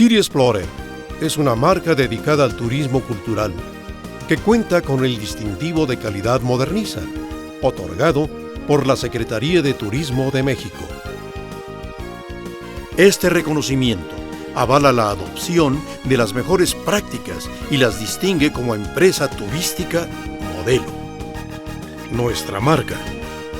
City Explorer es una marca dedicada al turismo cultural que cuenta con el distintivo de calidad moderniza, otorgado por la Secretaría de Turismo de México. Este reconocimiento avala la adopción de las mejores prácticas y las distingue como empresa turística modelo. Nuestra marca,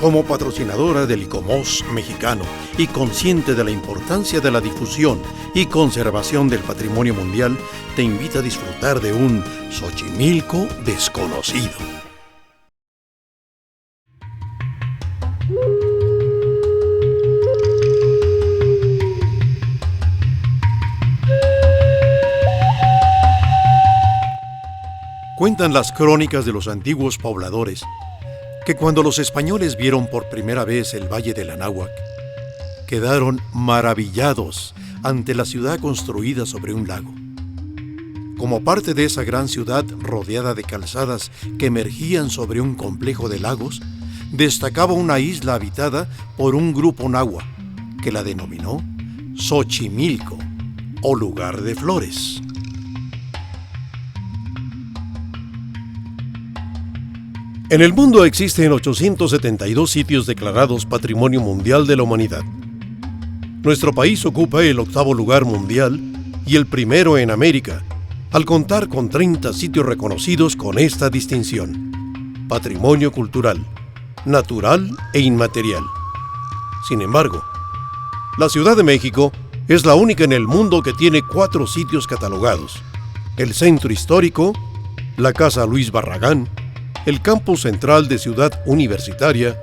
como patrocinadora del ICOMOS mexicano y consciente de la importancia de la difusión y conservación del patrimonio mundial, te invita a disfrutar de un Xochimilco desconocido. Cuentan las crónicas de los antiguos pobladores que cuando los españoles vieron por primera vez el Valle del Anáhuac, quedaron maravillados ante la ciudad construida sobre un lago. Como parte de esa gran ciudad rodeada de calzadas que emergían sobre un complejo de lagos, destacaba una isla habitada por un grupo nahua que la denominó Xochimilco, o lugar de flores. En el mundo existen 872 sitios declarados Patrimonio Mundial de la Humanidad. Nuestro país ocupa el 8º lugar mundial y el primero en América, al contar con 30 sitios reconocidos con esta distinción: Patrimonio Cultural, Natural e Inmaterial. Sin embargo, la Ciudad de México es la única en el mundo que tiene 4 sitios catalogados: el Centro Histórico, la Casa Luis Barragán, el campus central de Ciudad Universitaria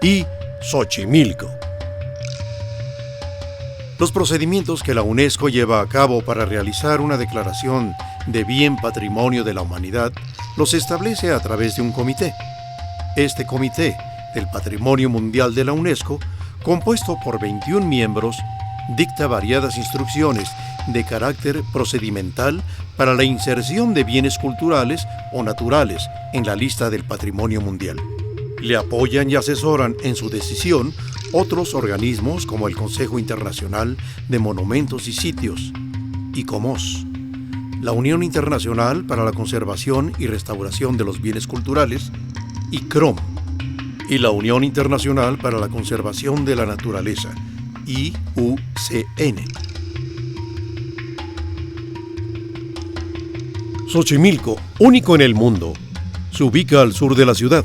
y Xochimilco. Los procedimientos que la UNESCO lleva a cabo para realizar una declaración de Bien Patrimonio de la Humanidad los establece a través de un comité. Este comité del Patrimonio Mundial de la UNESCO, compuesto por 21 miembros, dicta variadas instrucciones de carácter procedimental para la inserción de bienes culturales o naturales en la lista del patrimonio mundial. Le apoyan y asesoran en su decisión otros organismos como el Consejo Internacional de Monumentos y Sitios, ICOMOS, la Unión Internacional para la Conservación y Restauración de los Bienes Culturales, ICROM, y la Unión Internacional para la Conservación de la Naturaleza, IUCN. Xochimilco, único en el mundo, se ubica al sur de la ciudad.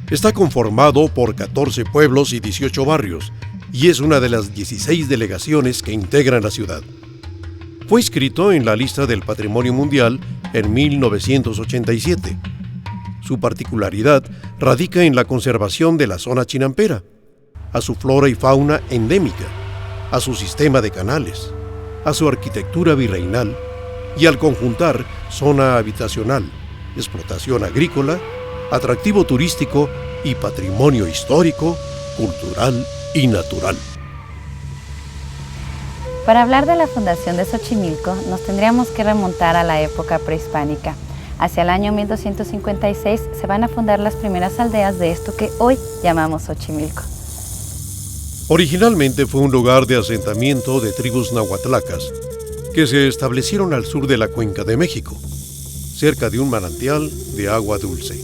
Está conformado por 14 pueblos y 18 barrios, y es una de las 16 delegaciones que integran la ciudad. Fue inscrito en la lista del Patrimonio Mundial en 1987. Su particularidad radica en la conservación de la zona chinampera, a su flora y fauna endémica, a su sistema de canales, a su arquitectura virreinal y al conjuntar zona habitacional, explotación agrícola, atractivo turístico y patrimonio histórico, cultural y natural. Para hablar de la fundación de Xochimilco, nos tendríamos que remontar a la época prehispánica. Hacia el año 1256 se van a fundar las primeras aldeas de esto que hoy llamamos Xochimilco. Originalmente fue un lugar de asentamiento de tribus nahuatlacas que se establecieron al sur de la Cuenca de México, cerca de un manantial de agua dulce.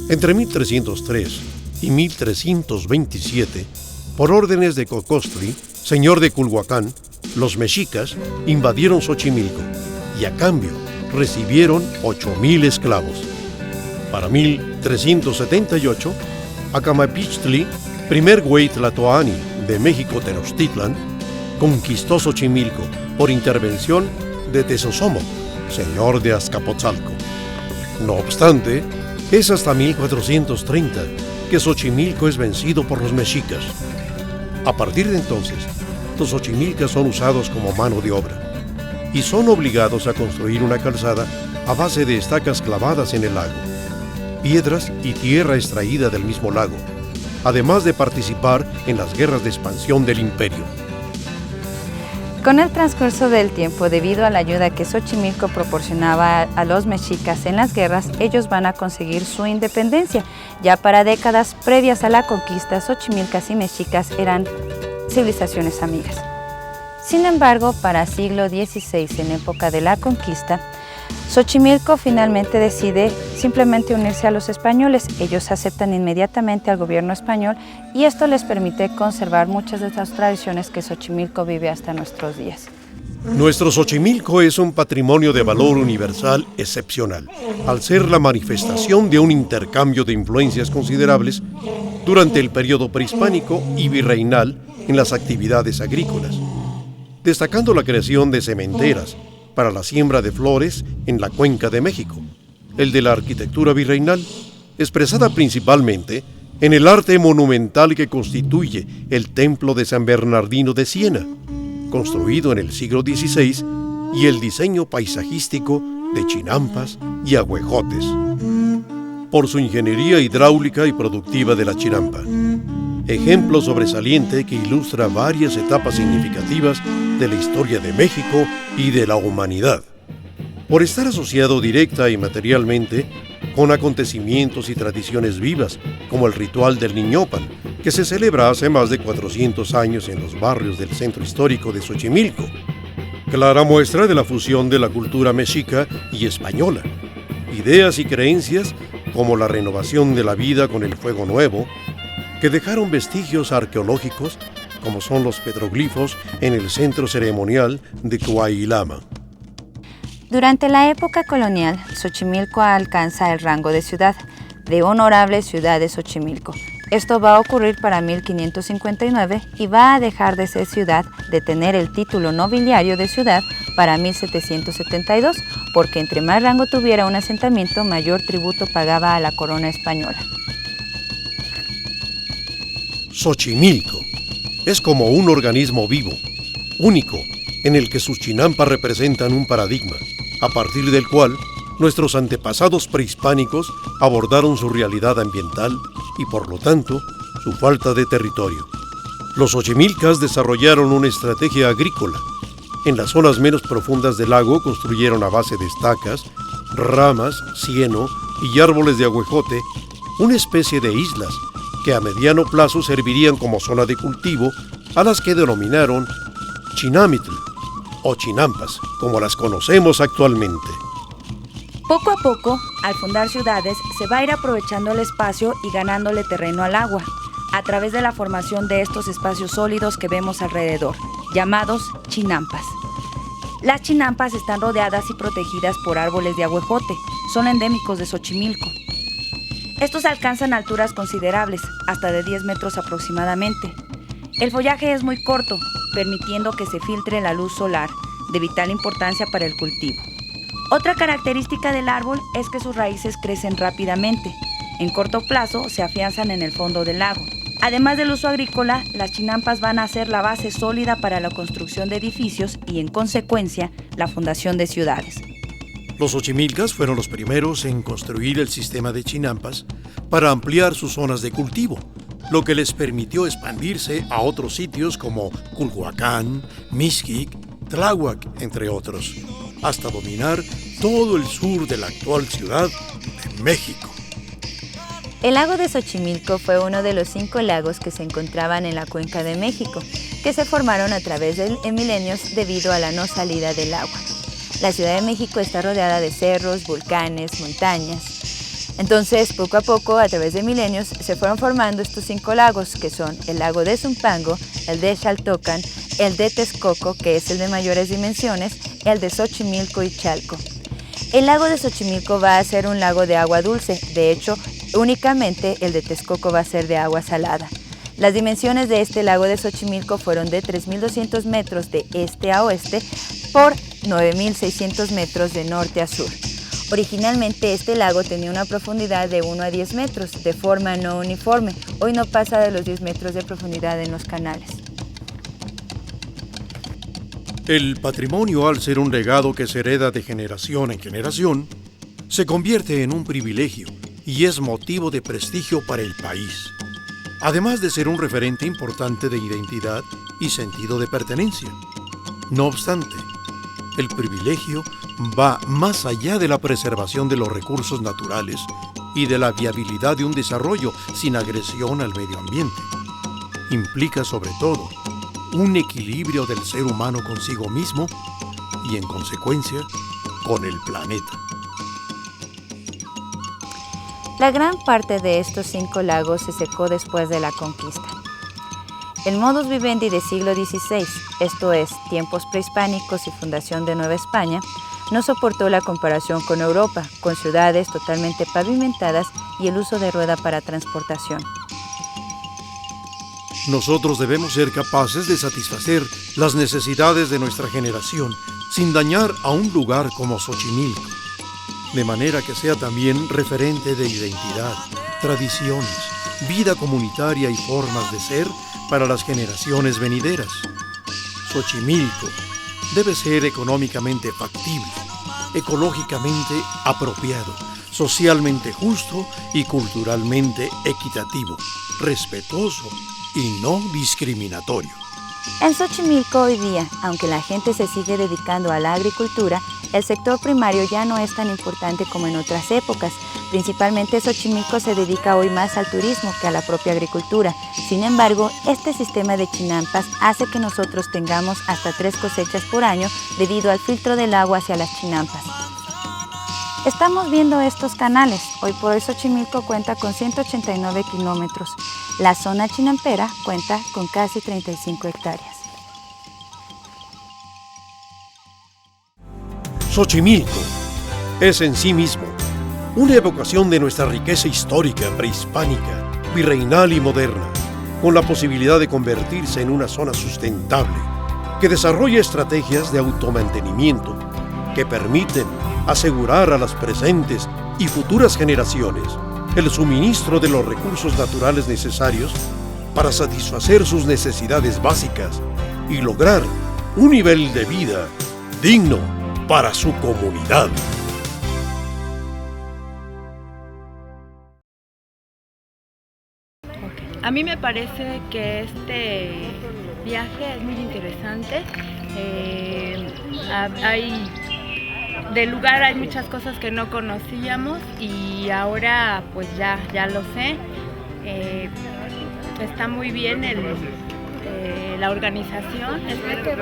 Entre 1303 y 1327, por órdenes de Cocostli, señor de Culhuacán, los mexicas invadieron Xochimilco y a cambio recibieron 8,000 esclavos. Para 1378, Acamapichtli, primer güey tlatoani de México Tenochtitlan, conquistó Xochimilco por intervención de Tezosomoc, señor de Azcapotzalco. No obstante, es hasta 1430 que Xochimilco es vencido por los mexicas. A partir de entonces, los xochimilcas son usados como mano de obra y son obligados a construir una calzada a base de estacas clavadas en el lago, piedras y tierra extraída del mismo lago, además de participar en las guerras de expansión del imperio. Con el transcurso del tiempo, debido a la ayuda que Xochimilco proporcionaba a los mexicas en las guerras, ellos van a conseguir su independencia. Ya para décadas previas a la conquista, xochimilcas y mexicas eran civilizaciones amigas. Sin embargo, para siglo XVI, en época de la conquista, Xochimilco finalmente decide simplemente unirse a los españoles. Ellos aceptan inmediatamente al gobierno español y esto les permite conservar muchas de estas tradiciones que Xochimilco vive hasta nuestros días. Nuestro Xochimilco es un patrimonio de valor universal excepcional, al ser la manifestación de un intercambio de influencias considerables durante el periodo prehispánico y virreinal en las actividades agrícolas, destacando la creación de sementeras para la siembra de flores en la Cuenca de México, el de la arquitectura virreinal, expresada principalmente en el arte monumental que constituye el Templo de San Bernardino de Siena, construido en el siglo XVI, y el diseño paisajístico de chinampas y agüejotes, por su ingeniería hidráulica y productiva de la chinampa, ejemplo sobresaliente que ilustra varias etapas significativas de la historia de México y de la humanidad, por estar asociado directa y materialmente con acontecimientos y tradiciones vivas, como el ritual del Niñopan, que se celebra hace más de 400 años en los barrios del centro histórico de Xochimilco, clara muestra de la fusión de la cultura mexica y española, ideas y creencias como la renovación de la vida con el fuego nuevo, que dejaron vestigios arqueológicos como son los petroglifos en el centro ceremonial de Coahuilama. Durante la época colonial, Xochimilco alcanza el rango de ciudad, de Honorable Ciudad de Xochimilco. Esto va a ocurrir para 1559 y va a dejar de ser ciudad, de tener el título nobiliario de ciudad para 1772, porque entre más rango tuviera un asentamiento, mayor tributo pagaba a la corona española. Xochimilco es como un organismo vivo, único, en el que sus chinampas representan un paradigma, a partir del cual nuestros antepasados prehispánicos abordaron su realidad ambiental y, por lo tanto, su falta de territorio. Los xochimilcas desarrollaron una estrategia agrícola. En las zonas menos profundas del lago construyeron a base de estacas, ramas, cieno y árboles de agüejote una especie de islas que a mediano plazo servirían como zona de cultivo, a las que denominaron Chinamitl o chinampas, como las conocemos actualmente. Poco a poco, al fundar ciudades, se va a ir aprovechando el espacio y ganándole terreno al agua, a través de la formación de estos espacios sólidos que vemos alrededor, llamados chinampas. Las chinampas están rodeadas y protegidas por árboles de agüejote, son endémicos de Xochimilco. Estos alcanzan alturas considerables, hasta de 10 metros aproximadamente. El follaje es muy corto, permitiendo que se filtre la luz solar, de vital importancia para el cultivo. Otra característica del árbol es que sus raíces crecen rápidamente. En corto plazo se afianzan en el fondo del lago. Además del uso agrícola, las chinampas van a ser la base sólida para la construcción de edificios y, en consecuencia, la fundación de ciudades. Los xochimilcas fueron los primeros en construir el sistema de chinampas para ampliar sus zonas de cultivo, lo que les permitió expandirse a otros sitios como Culhuacán, Mixquic, Tláhuac, entre otros, hasta dominar todo el sur de la actual Ciudad de México. El lago de Xochimilco fue uno de los 5 lagos que se encontraban en la Cuenca de México, que se formaron a través de milenios debido a la no salida del agua. La Ciudad de México está rodeada de cerros, volcanes, montañas. Entonces, poco a poco, a través de milenios, se fueron formando estos 5 lagos, que son el lago de Zumpango, el de Xaltocan, el de Texcoco, que es el de mayores dimensiones, y el de Xochimilco y Chalco. El lago de Xochimilco va a ser un lago de agua dulce, de hecho, únicamente el de Texcoco va a ser de agua salada. Las dimensiones de este lago de Xochimilco fueron de 3.200 metros de este a oeste por 9.600 metros de norte a sur. Originalmente este lago tenía una profundidad de 1 a 10 metros, de forma no uniforme. Hoy no pasa de los 10 metros de profundidad en los canales. El patrimonio, al ser un legado que se hereda de generación en generación, se convierte en un privilegio y es motivo de prestigio para el país, además de ser un referente importante de identidad y sentido de pertenencia. No obstante, el privilegio va más allá de la preservación de los recursos naturales y de la viabilidad de un desarrollo sin agresión al medio ambiente. Implica, sobre todo, un equilibrio del ser humano consigo mismo y, en consecuencia, con el planeta. La gran parte de estos 5 lagos se secó después de la conquista. El modus vivendi del siglo XVI, esto es, tiempos prehispánicos y fundación de Nueva España, no soportó la comparación con Europa, con ciudades totalmente pavimentadas y el uso de rueda para transportación. Nosotros debemos ser capaces de satisfacer las necesidades de nuestra generación sin dañar a un lugar como Xochimilco, de manera que sea también referente de identidad, tradiciones, vida comunitaria y formas de ser para las generaciones venideras. Xochimilco debe ser económicamente factible, ecológicamente apropiado, socialmente justo y culturalmente equitativo, respetuoso y no discriminatorio. En Xochimilco hoy día, aunque la gente se sigue dedicando a la agricultura, el sector primario ya no es tan importante como en otras épocas. Principalmente Xochimilco se dedica hoy más al turismo que a la propia agricultura. Sin embargo, este sistema de chinampas hace que nosotros tengamos hasta 3 cosechas por año debido al filtro del agua hacia las chinampas. Estamos viendo estos canales. Hoy por hoy Xochimilco cuenta con 189 kilómetros. La zona chinampera cuenta con casi 35 hectáreas. Xochimilco es en sí mismo una evocación de nuestra riqueza histórica, prehispánica, virreinal y moderna, con la posibilidad de convertirse en una zona sustentable que desarrolla estrategias de automantenimiento que permiten asegurar a las presentes y futuras generaciones el suministro de los recursos naturales necesarios para satisfacer sus necesidades básicas y lograr un nivel de vida digno para su comunidad. A mí me parece que este viaje es muy interesante. Del lugar hay muchas cosas que no conocíamos y ahora pues ya lo sé. Está muy bien la organización.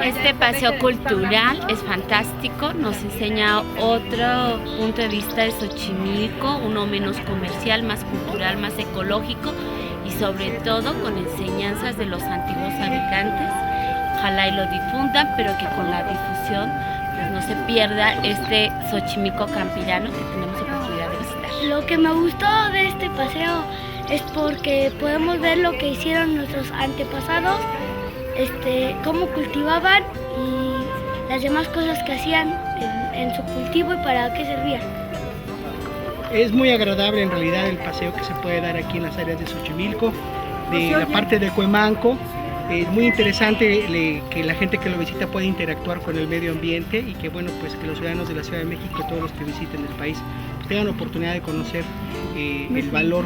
Este paseo cultural es fantástico, nos enseña otro punto de vista de Xochimilco, uno menos comercial, más cultural, más ecológico y sobre todo con enseñanzas de los antiguos habitantes. Ojalá y lo difundan, pero que con la difusión pues no se pierda este Xochimilco campirano que tenemos oportunidad de visitar. Lo que me gustó de este paseo es porque podemos ver lo que hicieron nuestros antepasados, cómo cultivaban y las demás cosas que hacían en su cultivo y para qué servían. Es muy agradable en realidad el paseo que se puede dar aquí en las áreas de Xochimilco, de la parte de Cuemanco. Es muy interesante que la gente que lo visita pueda interactuar con el medio ambiente y que bueno, pues que los ciudadanos de la Ciudad de México, todos los que visiten el país, pues tengan la oportunidad de conocer el valor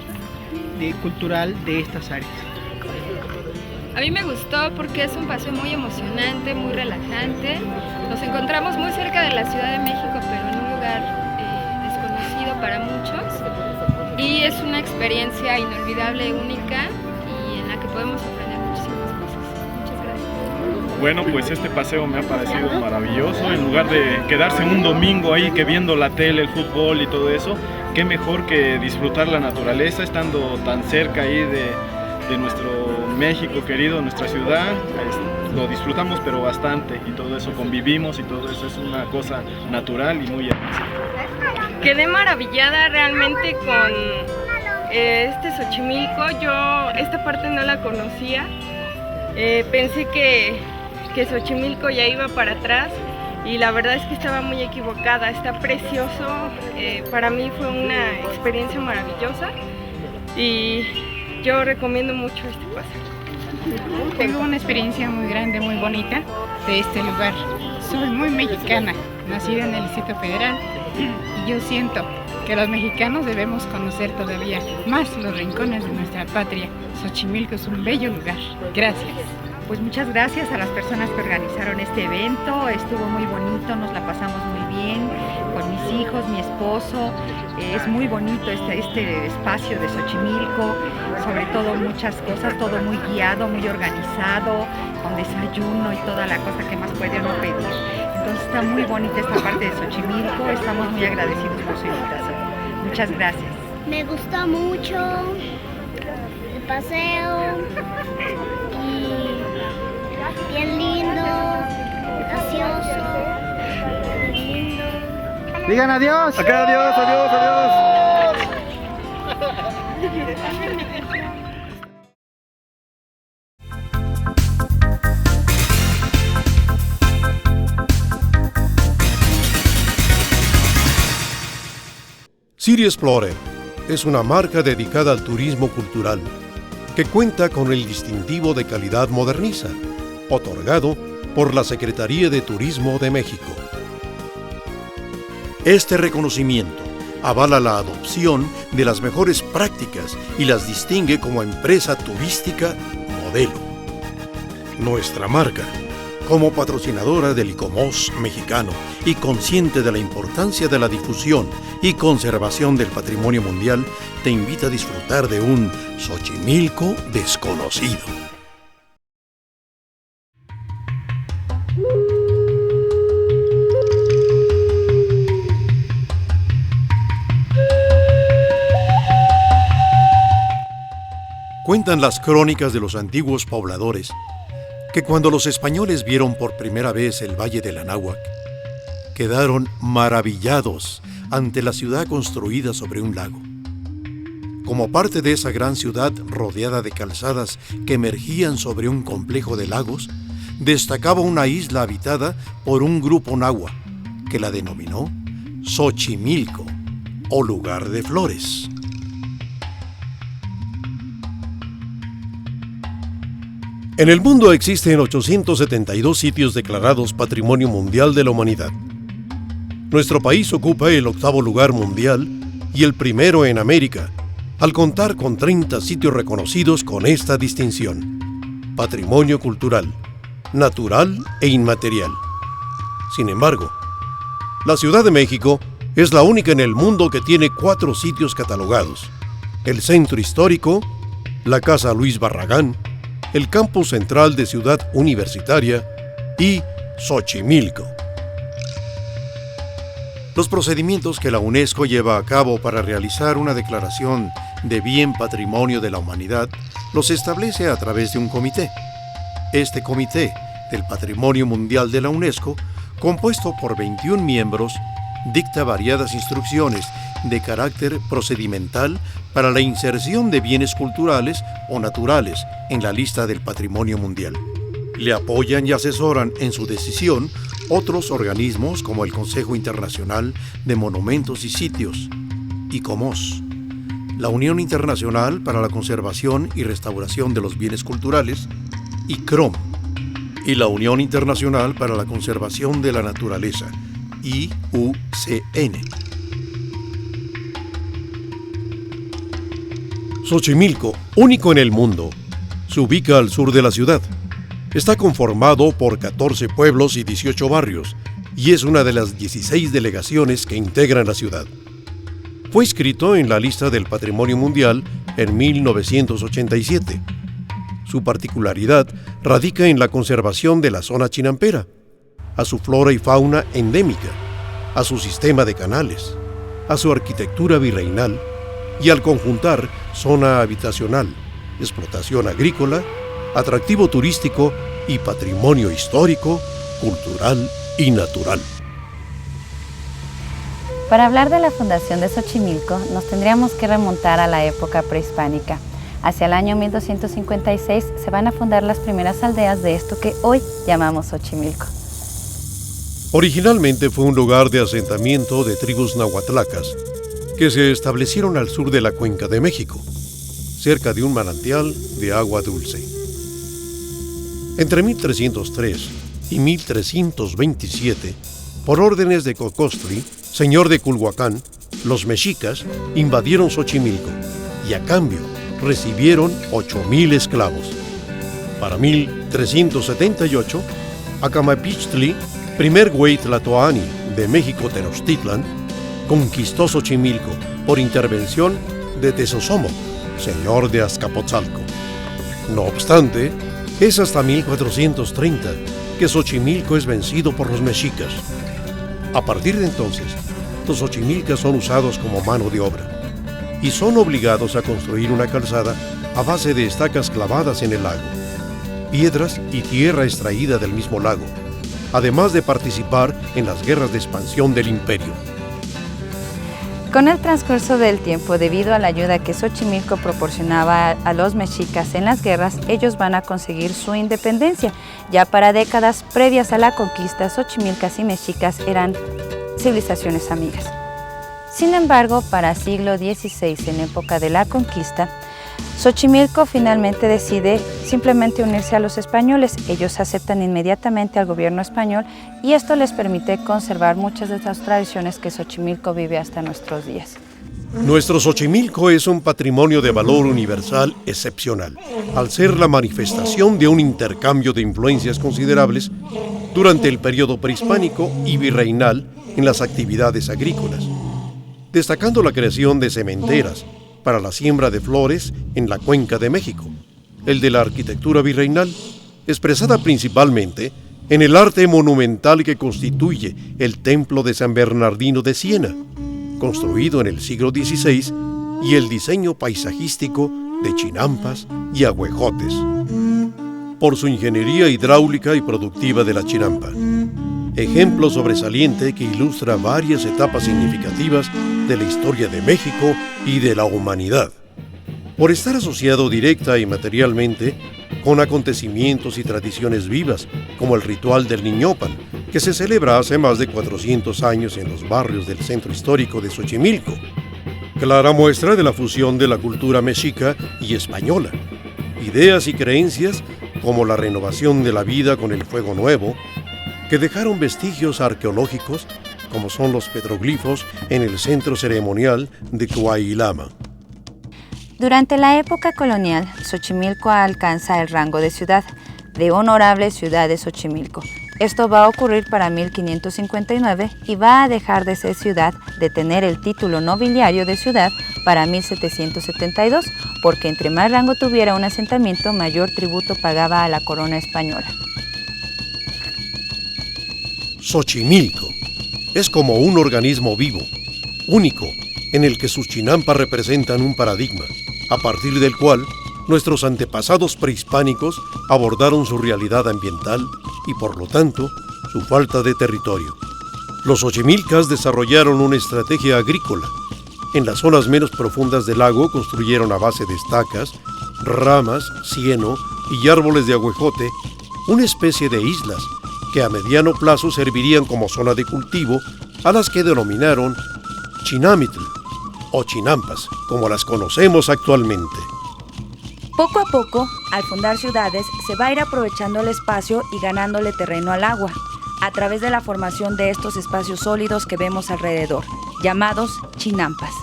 cultural de estas áreas. A mí me gustó porque es un paseo muy emocionante, muy relajante. Nos encontramos muy cerca de la Ciudad de México, pero en un lugar desconocido para muchos. Y es una experiencia inolvidable, única y en la que podemos aprender muchísimas cosas. Muchas gracias. Bueno, pues este paseo me ha parecido maravilloso. En lugar de quedarse un domingo ahí que viendo la tele, el fútbol y todo eso, qué mejor que disfrutar la naturaleza estando tan cerca ahí de nuestro México querido, nuestra ciudad. Lo disfrutamos pero bastante y todo eso, convivimos y todo eso es una cosa natural y muy hermosa. Quedé maravillada realmente con este Xochimilco. Yo esta parte no la conocía. Pensé que Xochimilco ya iba para atrás y la verdad es que estaba muy equivocada. Está precioso. Para mí fue una experiencia maravillosa y yo recomiendo mucho este paseo. Tengo una experiencia muy grande, muy bonita de este lugar. Soy muy mexicana, nacida en el Distrito Federal y yo siento que los mexicanos debemos conocer todavía más los rincones de nuestra patria. Xochimilco es un bello lugar. Gracias. Pues muchas gracias a las personas que organizaron este evento. Estuvo muy bonito, nos la pasamos muy bien con mis hijos, mi esposo. Es muy bonito este espacio de Xochimilco, sobre todo muchas cosas, todo muy guiado, muy organizado, con desayuno y toda la cosa que más puede uno pedir. Entonces está muy bonita esta parte de Xochimilco, estamos muy agradecidos por su invitación. Muchas gracias. Me gustó mucho el paseo y bien lindo, gracioso, lindo. Digan adiós. Acá, adiós, adiós, adiós. City Explorer es una marca dedicada al turismo cultural que cuenta con el distintivo de calidad moderniza, otorgado por la Secretaría de Turismo de México. Este reconocimiento avala la adopción de las mejores prácticas y las distingue como empresa turística modelo. Nuestra marca, como patrocinadora del ICOMOS mexicano y consciente de la importancia de la difusión y conservación del patrimonio mundial, te invita a disfrutar de un Xochimilco desconocido. Cuentan las crónicas de los antiguos pobladores que cuando los españoles vieron por primera vez el Valle del Anáhuac, quedaron maravillados ante la ciudad construida sobre un lago. Como parte de esa gran ciudad rodeada de calzadas que emergían sobre un complejo de lagos, destacaba una isla habitada por un grupo nahua que la denominó Xochimilco, o lugar de flores. En el mundo existen 872 sitios declarados Patrimonio Mundial de la Humanidad. Nuestro país ocupa el 8º lugar mundial y el primero en América, al contar con 30 sitios reconocidos con esta distinción: Patrimonio Cultural, Natural e Inmaterial. Sin embargo, la Ciudad de México es la única en el mundo que tiene 4 sitios catalogados: el Centro Histórico, la Casa Luis Barragán, el Campus Central de Ciudad Universitaria y Xochimilco. Los procedimientos que la UNESCO lleva a cabo para realizar una declaración de Bien Patrimonio de la Humanidad los establece a través de un comité. Este Comité del Patrimonio Mundial de la UNESCO, compuesto por 21 miembros, dicta variadas instrucciones de carácter procedimental para la inserción de bienes culturales o naturales en la lista del patrimonio mundial. Le apoyan y asesoran en su decisión otros organismos como el Consejo Internacional de Monumentos y Sitios, ICOMOS, la Unión Internacional para la Conservación y Restauración de los Bienes Culturales, ICROM, y la Unión Internacional para la Conservación de la Naturaleza, IUCN. Xochimilco, único en el mundo, se ubica al sur de la ciudad. Está conformado por 14 pueblos y 18 barrios, y es una de las 16 delegaciones que integran la ciudad. Fue inscrito en la lista del Patrimonio Mundial en 1987. Su particularidad radica en la conservación de la zona chinampera, a su flora y fauna endémica, a su sistema de canales, a su arquitectura virreinal y al conjuntar zona habitacional, explotación agrícola, atractivo turístico y patrimonio histórico, cultural y natural. Para hablar de la fundación de Xochimilco, nos tendríamos que remontar a la época prehispánica. Hacia el año 1256 se van a fundar las primeras aldeas de esto que hoy llamamos Xochimilco. Originalmente fue un lugar de asentamiento de tribus nahuatlacas que se establecieron al sur de la Cuenca de México, cerca de un manantial de agua dulce. Entre 1303 y 1327, por órdenes de Cocostli, señor de Culhuacán, los mexicas invadieron Xochimilco y a cambio recibieron 8,000 esclavos. Para 1378, Acamapichtli, primer güey tlatoani de México Tenochtitlan, conquistó Xochimilco por intervención de Tezosomoc, señor de Azcapotzalco. No obstante, es hasta 1430 que Xochimilco es vencido por los mexicas. A partir de entonces, los xochimilcas son usados como mano de obra y son obligados a construir una calzada a base de estacas clavadas en el lago, piedras y tierra extraída del mismo lago, además de participar en las guerras de expansión del imperio. Con el transcurso del tiempo, debido a la ayuda que Xochimilco proporcionaba a los mexicas en las guerras, ellos van a conseguir su independencia. Ya para décadas previas a la conquista, xochimilcas y mexicas eran civilizaciones amigas. Sin embargo, para siglo XVI, en época de la conquista, Xochimilco finalmente decide simplemente unirse a los españoles. Ellos aceptan inmediatamente al gobierno español y esto les permite conservar muchas de estas tradiciones que Xochimilco vive hasta nuestros días. Nuestro Xochimilco es un patrimonio de valor universal excepcional, al ser la manifestación de un intercambio de influencias considerables durante el periodo prehispánico y virreinal en las actividades agrícolas, destacando la creación de sementeras para la siembra de flores en la Cuenca de México, el de la arquitectura virreinal, expresada principalmente en el arte monumental que constituye el Templo de San Bernardino de Siena, construido en el siglo XVI, y el diseño paisajístico de chinampas y ahuejotes, por su ingeniería hidráulica y productiva de la chinampa, ejemplo sobresaliente que ilustra varias etapas significativas de la historia de México y de la humanidad, por estar asociado directa y materialmente con acontecimientos y tradiciones vivas, como el ritual del Niñopan, que se celebra hace más de 400 años en los barrios del centro histórico de Xochimilco, clara muestra de la fusión de la cultura mexica y española, ideas y creencias como la renovación de la vida con el fuego nuevo, que dejaron vestigios arqueológicos como son los petroglifos en el centro ceremonial de Coahuilama. Durante la época colonial, Xochimilco alcanza el rango de ciudad, de Honorable Ciudad de Xochimilco. Esto va a ocurrir para 1559 y va a dejar de ser ciudad, de tener el título nobiliario de ciudad para 1772, porque entre más rango tuviera un asentamiento, mayor tributo pagaba a la corona española. Xochimilco es como un organismo vivo, único, en el que sus chinampas representan un paradigma, a partir del cual nuestros antepasados prehispánicos abordaron su realidad ambiental y, por lo tanto, su falta de territorio. Los xochimilcas desarrollaron una estrategia agrícola. En las zonas menos profundas del lago construyeron a base de estacas, ramas, cieno y árboles de ahuejote una especie de islas que a mediano plazo servirían como zona de cultivo, a las que denominaron Chinamitl o chinampas, como las conocemos actualmente. Poco a poco, al fundar ciudades, se va a ir aprovechando el espacio y ganándole terreno al agua, a través de la formación de estos espacios sólidos que vemos alrededor, llamados chinampas.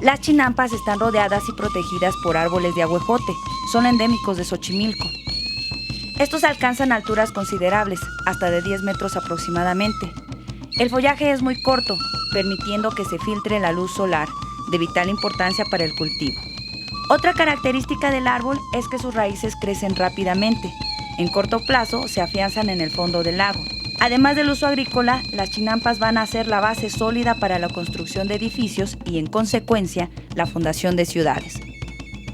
Las chinampas están rodeadas y protegidas por árboles de ahuejote, son endémicos de Xochimilco. Estos alcanzan alturas considerables, hasta de 10 metros aproximadamente. El follaje es muy corto, permitiendo que se filtre la luz solar, de vital importancia para el cultivo. Otra característica del árbol es que sus raíces crecen rápidamente. En corto plazo se afianzan en el fondo del lago. Además del uso agrícola, las chinampas van a ser la base sólida para la construcción de edificios y, en consecuencia, la fundación de ciudades.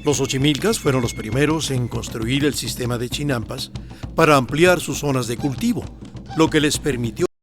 Los xochimilcas fueron los primeros en construir el sistema de chinampas para ampliar sus zonas de cultivo, lo que les permitió